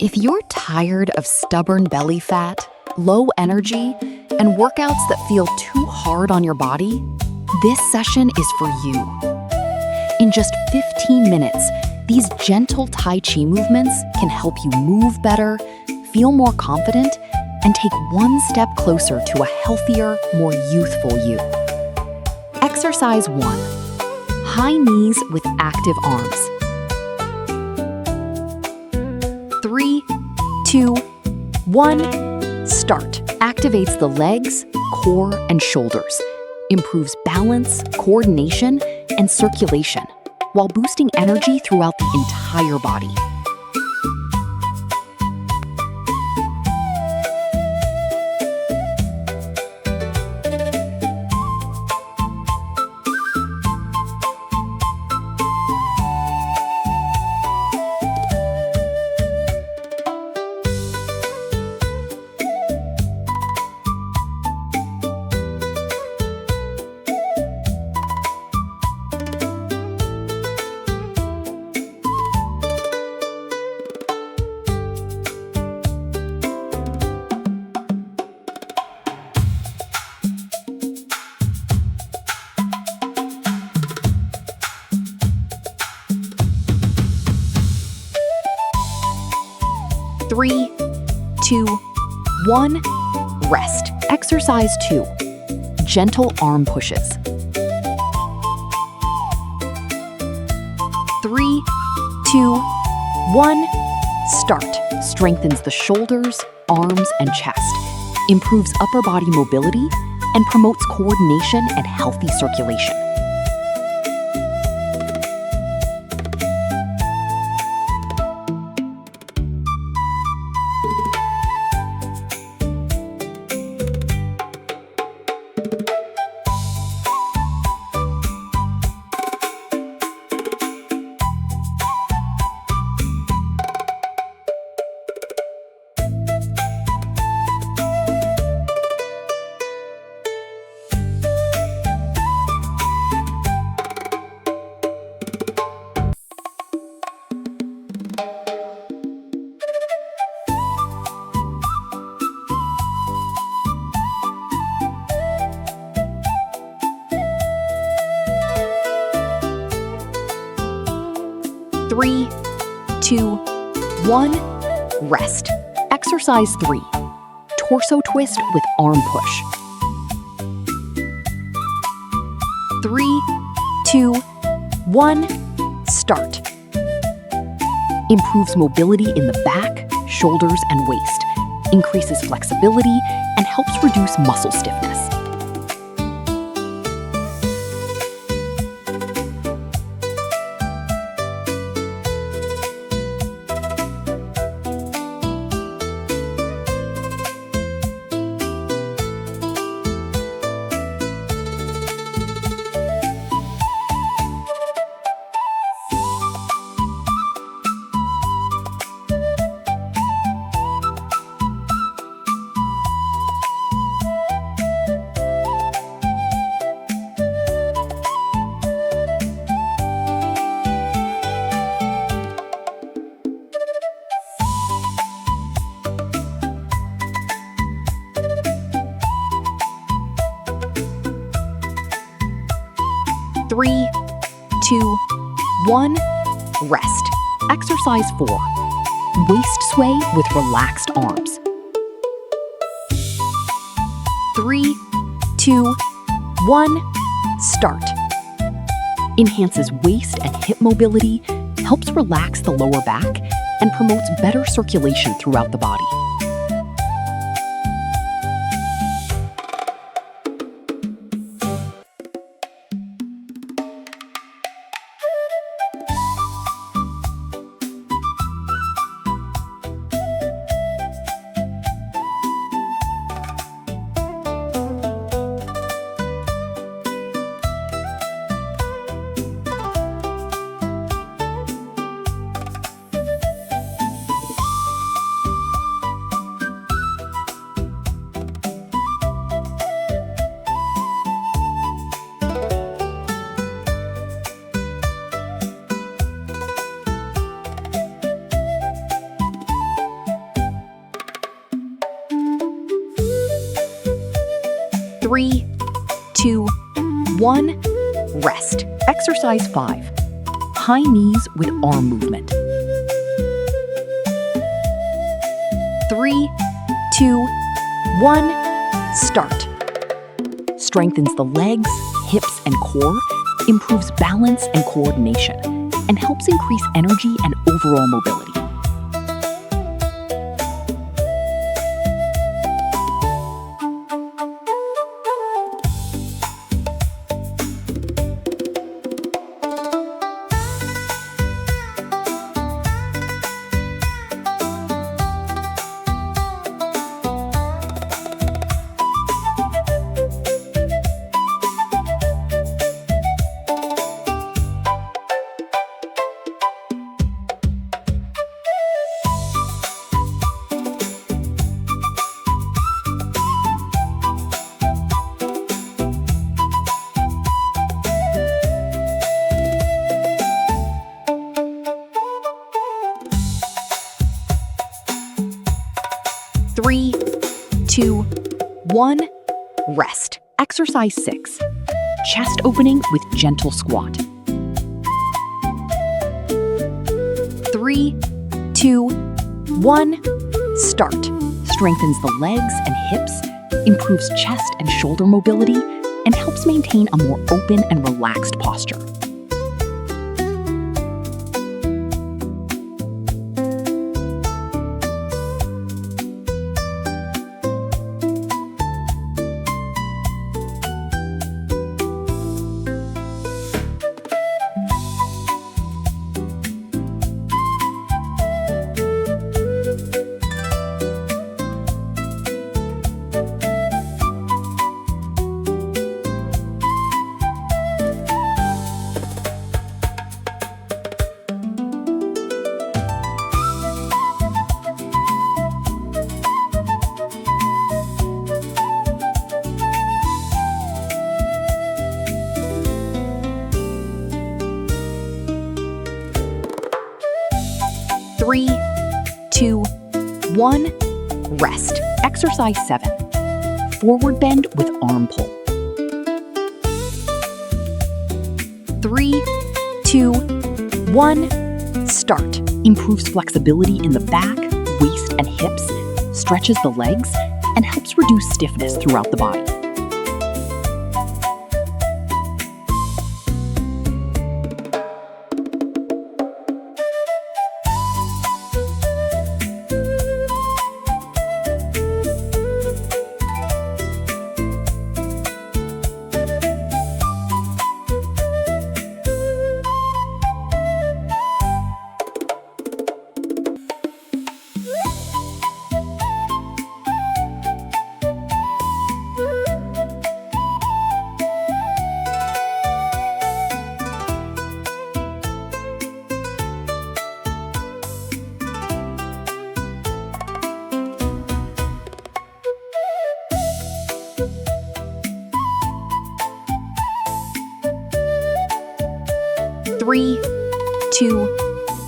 If you're tired of stubborn belly fat, low energy, and workouts that feel too hard on your body, this session is for you. In just 15 minutes, these gentle Tai Chi movements can help you move better, feel more confident, and take one step closer to a healthier, more youthful you. Exercise 1. High knees with active arms. 3, 2, 1, start. Activates the legs, core, and shoulders. Improves balance, coordination, and circulation, while boosting energy throughout the entire body. Three, 2, 1, rest. Exercise 2. Gentle arm pushes. 3, 2, 1, start. Strengthens the shoulders, arms, and chest. Improves upper body mobility and promotes coordination and healthy circulation. Three, 2, 1, rest. Exercise 3. Torso twist with arm push. 3, 2, 1, start. Improves mobility in the back, shoulders, and waist. Increases flexibility and helps reduce muscle stiffness. Three, 2, 1, rest. Exercise 4. Waist sway with relaxed arms. 3, 2, 1, start. Enhances waist and hip mobility, helps relax the lower back, and promotes better circulation throughout the body. 3, 2, 1, rest. Exercise 5. High knees with arm movement. 3, 2, 1, start. Strengthens the legs, hips, and core, improves balance and coordination, and helps increase energy and overall mobility. 3, 2, 1, rest. Exercise 6. Chest opening with gentle squat. 3, 2, 1, start. Strengthens the legs and hips, improves chest and shoulder mobility, and helps maintain a more open and relaxed posture. 3, 2, 1, rest. Exercise 7. Forward bend with arm pull. 3, 2, 1, start. Improves flexibility in the back, waist, and hips, stretches the legs, and helps reduce stiffness throughout the body. 3, 2,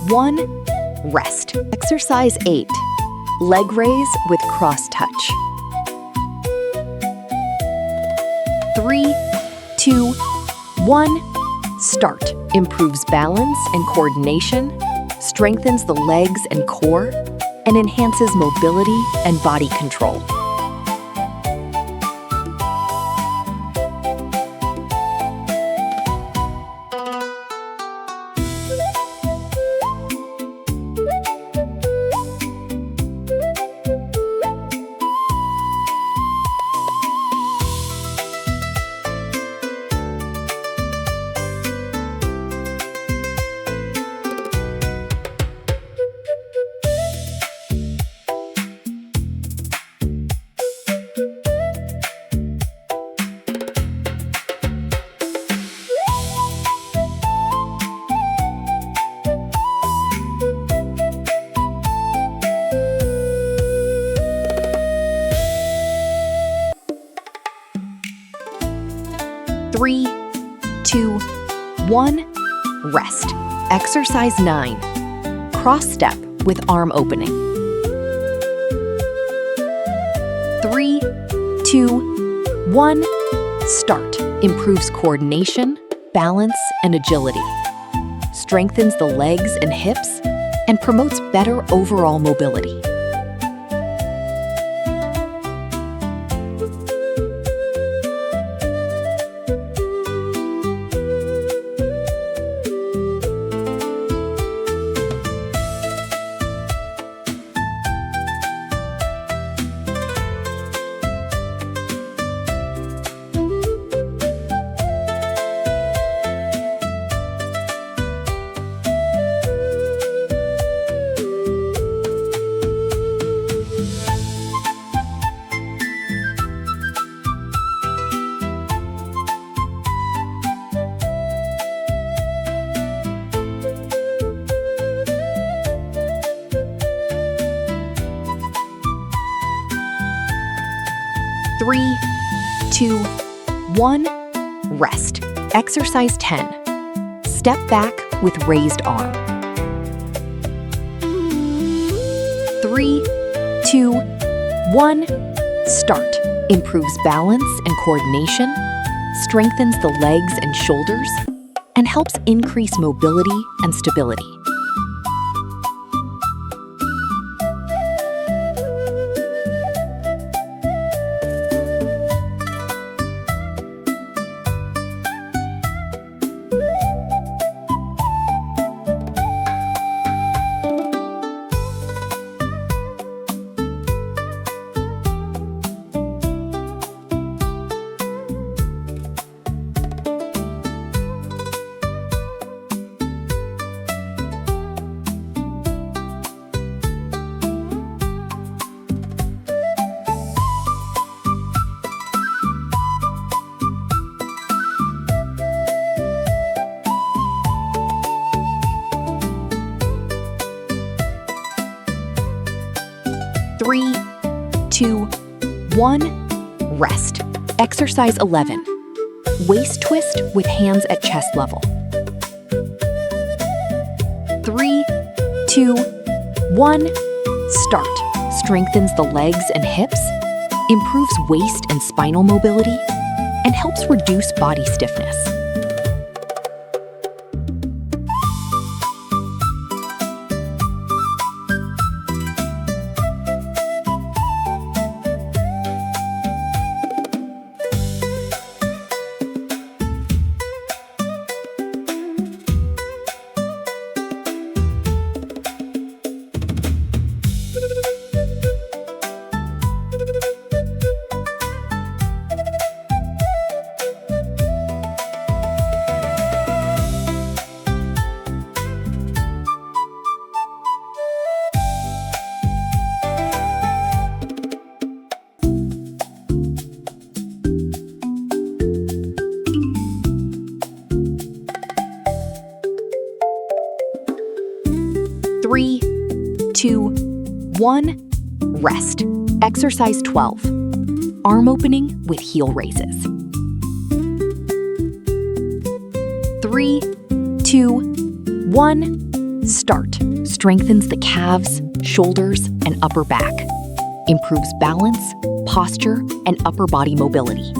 1, rest. Exercise 8. Leg raise with cross touch. 3, 2, 1, start. Improves balance and coordination, strengthens the legs and core, and enhances mobility and body control. 3, 2, 1, rest. Exercise 9. Cross step with arm opening. 3, 2, 1, Start improves coordination, balance, and agility, strengthens the legs and hips, and promotes better overall mobility. Three, 2, 1, rest. Exercise 10. Step back with raised arm. 3, 2, 1, start. Improves balance and coordination, strengthens the legs and shoulders, and helps increase mobility and stability. Three, 2, 1, rest. Exercise 11. Waist twist with hands at chest level. 3, 2, 1, start. Strengthens the legs and hips, improves waist and spinal mobility, and helps reduce body stiffness. Three, 2, 1, rest. Exercise 12. Arm opening with heel raises. 3, 2, 1, start. Strengthens the calves, shoulders, and upper back. Improves balance, posture, and upper body mobility.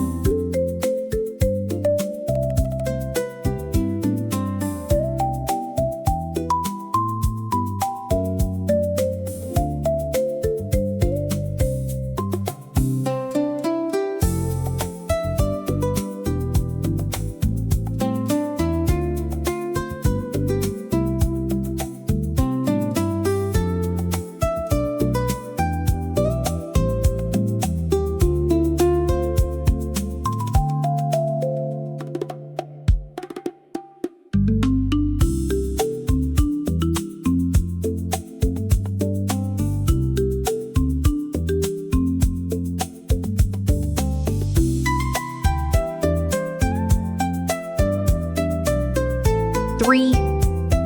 Three,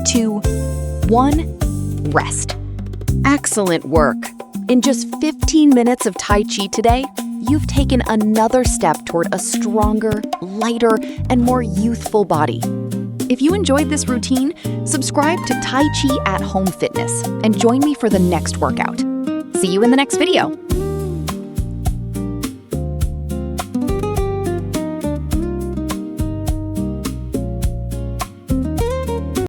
2, 1, rest. Excellent work. In just 15 minutes of Tai Chi today, you've taken another step toward a stronger, lighter, and more youthful body. If you enjoyed this routine, subscribe to Tai Chi at Home Fitness and join me for the next workout. See you in the next video.